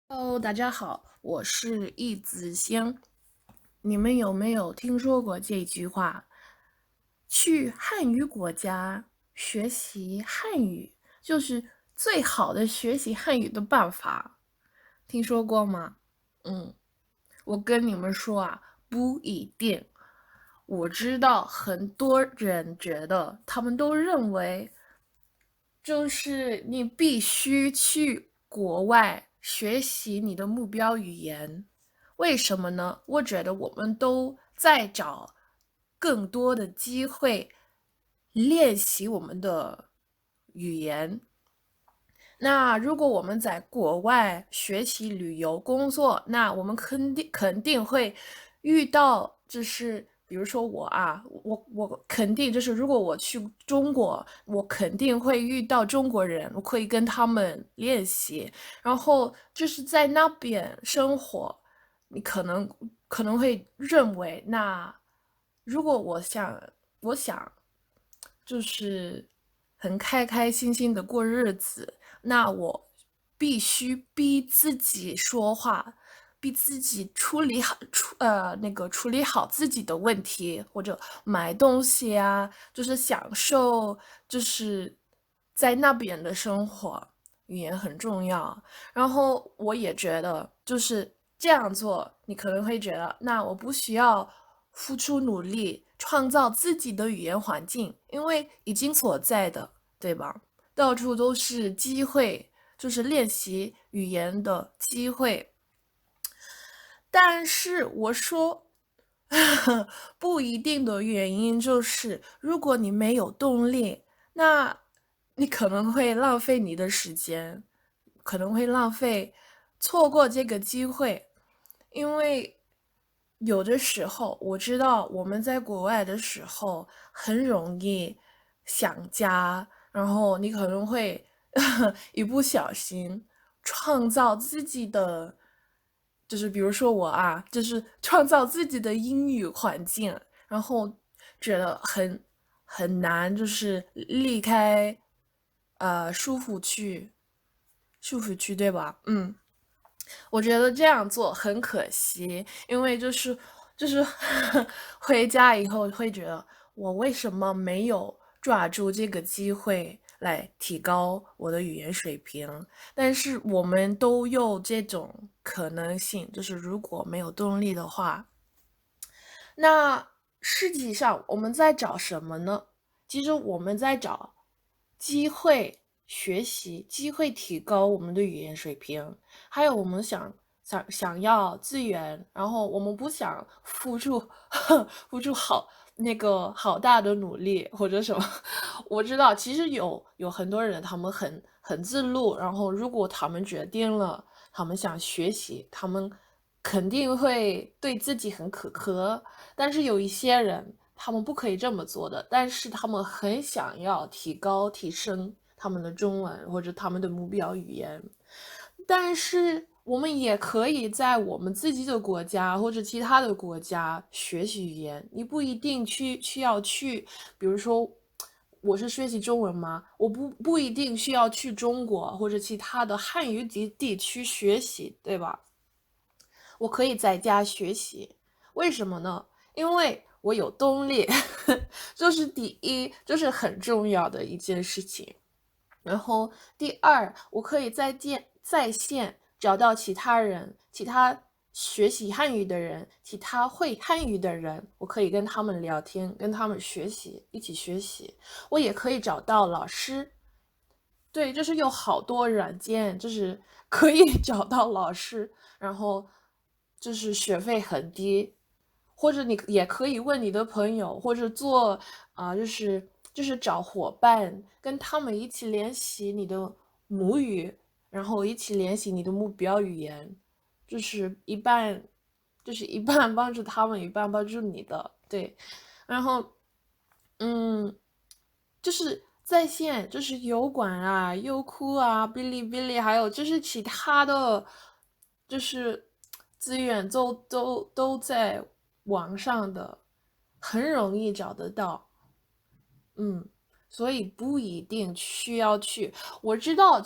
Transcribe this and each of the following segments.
Hello，大家好，我是易子仙。你们有没有听说过这句话？去汉语国家学习汉语，就是最好的学习汉语的办法。听说过吗？嗯，我跟你们说啊，不一定。我知道很多人觉得，他们都认为就是你必须去国外学习你的目标语言。为什么呢？我觉得我们都在找更多的机会练习我们的语言。那如果我们在国外学习、旅游、工作，那我们肯定会遇到，就是比如说我啊，我肯定就是，如果我去中国，我肯定会遇到中国人，我可以跟他们练习，然后就是在那边生活，你可能会认为，那如果我想就是很开开心心的过日子。那我必须逼自己说话，逼自己处理好自己的问题，或者买东西啊，就是享受就是在那边的生活，语言很重要。然后我也觉得就是这样做，你可能会觉得，那我不需要付出努力创造自己的语言环境，因为已经所在的，对吧？到处都是机会，就是练习语言的机会。但是我说不一定的原因就是，如果你没有动力，那你可能会浪费你的时间，可能会错过这个机会。因为有的时候我知道我们在国外的时候很容易想家，然后你可能会一不小心创造自己的，就是比如说我啊，就是创造自己的英语环境，然后觉得很难，就是离开舒服区，对吧？嗯。我觉得这样做很可惜，因为就是回家以后会觉得我为什么没有抓住这个机会来提高我的语言水平？但是我们都有这种可能性，就是如果没有动力的话，那实际上我们在找什么呢？其实我们在找机会学习，机会提高我们的语言水平，还有我们想要资源，然后我们不想付出付出好大的努力或者什么。我知道，其实有很多人，他们很自律，然后如果他们决定了他们想学习，他们肯定会对自己很苛刻。但是有一些人，他们不可以这么做的，但是他们很想要提升他们的中文或者他们的目标语言。但是我们也可以在我们自己的国家或者其他的国家学习语言，你不一定需要去，比如说。我是学习中文吗？我不一定需要去中国或者其他的汉语地区学习，对吧？我可以在家学习，为什么呢？因为我有动力，这是第一，这是很重要的一件事情。然后第二，我可以在线找到其他人，其他学习汉语的人，其他会汉语的人，我可以跟他们聊天，跟他们学习，一起学习。我也可以找到老师，对，就是有好多软件，就是可以找到老师，然后就是学费很低，或者你也可以问你的朋友，或者做就是找伙伴，跟他们一起练习你的母语，然后一起练习你的目标语言，就是一半帮助他们，一半帮助你的，对，然后嗯。就是在线，就是油管啊、优酷啊、哔哩哔哩，还有就是其他的，就是资源都在网上的，很容易找得到。嗯，所以不一定需要去。我知道，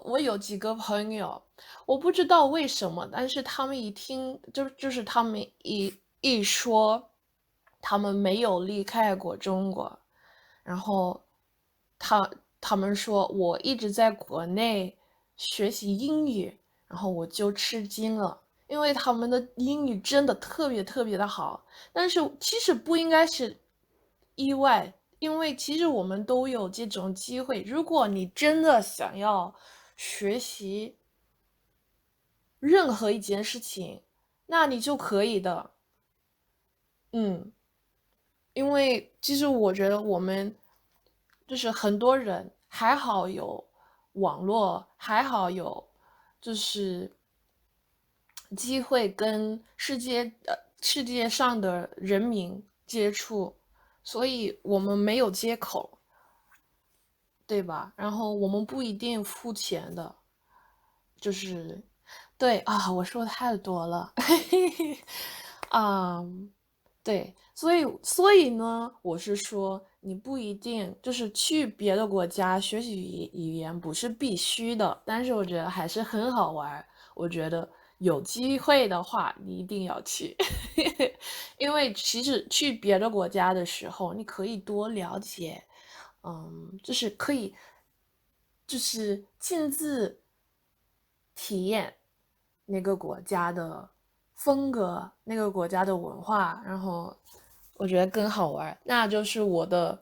我有几个朋友，我不知道为什么，但是他们一听就是他们一说，他们没有离开过中国，然后他他们说我一直在国内学习英语，然后我就吃惊了，因为他们的英语真的特别特别的好。但是其实不应该是意外，因为其实我们都有这种机会。如果你真的想要学习任何一件事情，那你就可以的。嗯，因为其实我觉得我们就是很多人还好有网络，还好有就是机会跟世界上的人民接触，所以我们没有接口，对吧？然后我们不一定付钱的，就是对啊，我说的太多了，啊，对，所以呢，我是说，你不一定就是去别的国家学习语言不是必须的，但是我觉得还是很好玩儿。我觉得有机会的话，你一定要去，因为其实去别的国家的时候，你可以多了解，就是可以，就是亲自体验那个国家的风格，那个国家的文化，然后我觉得更好玩。那就是我的，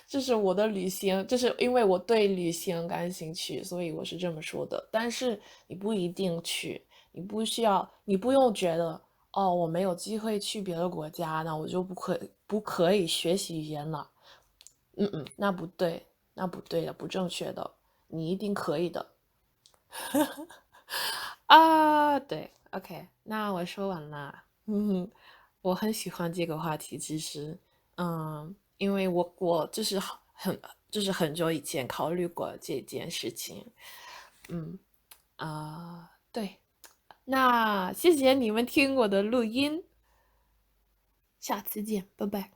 就是我的旅行，就是因为我对旅行感兴趣，所以我是这么说的。但是你不一定去，你不需要，你不用觉得哦，我没有机会去别的国家，那我就不可以学习语言了。那不对，那不对的，不正确的，你一定可以的。啊，对，OK，那我说完了。我很喜欢这个话题，其实，因为我就是就是很久以前考虑过这件事情，嗯对，那谢谢你们听我的录音，下次见，拜拜。